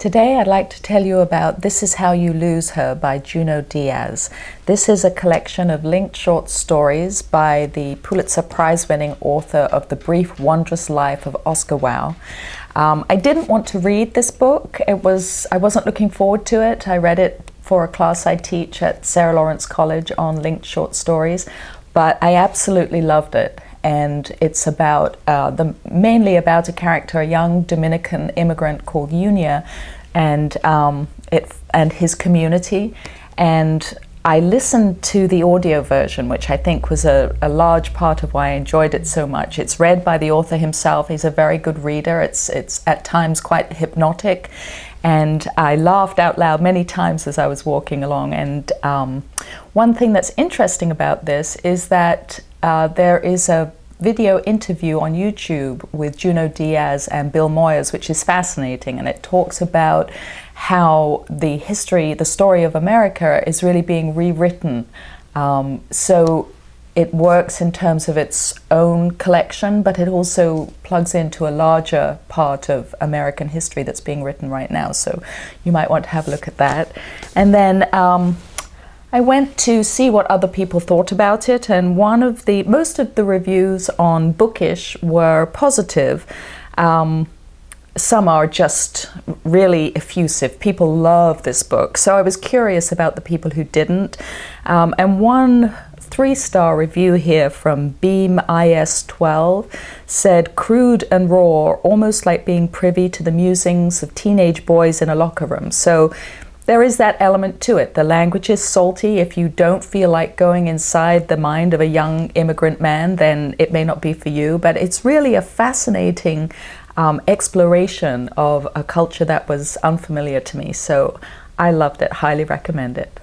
Today I'd like to tell you about This Is How You Lose Her by Junot Diaz. This is a collection of linked short stories by the Pulitzer Prize-winning author of The Brief Wondrous Life of Oscar Wilde. I didn't want to read this book. I wasn't looking forward to it. I read it for a class I teach at Sarah Lawrence College on linked short stories, but I absolutely loved it. And it's about mainly about a character, a young Dominican immigrant called Yunior, and his community. And I listened to the audio version, which I think was a large part of why I enjoyed it so much. It's read by the author himself. He's a very good reader. It's at times quite hypnotic, and I laughed out loud many times as I was walking along. And one thing that's interesting about this is that there is a video interview on YouTube with Junot Diaz and Bill Moyers, which is fascinating, and it talks about how the story of America is really being rewritten. So it works in terms of its own collection, but it also plugs into a larger part of American history that's being written right now. So you might want to have a look at that. And then I went to see what other people thought about it, and most of the reviews on Bookish were positive. Some are just really effusive. People love this book. So I was curious about the people who didn't. And one 3-star review here from Beam IS12 said, "Crude and raw, almost like being privy to the musings of teenage boys in a locker room." So there is that element to it. The language is salty. If you don't feel like going inside the mind of a young immigrant man, then it may not be for you. But it's really a fascinating exploration of a culture that was unfamiliar to me. So I loved it, highly recommend it.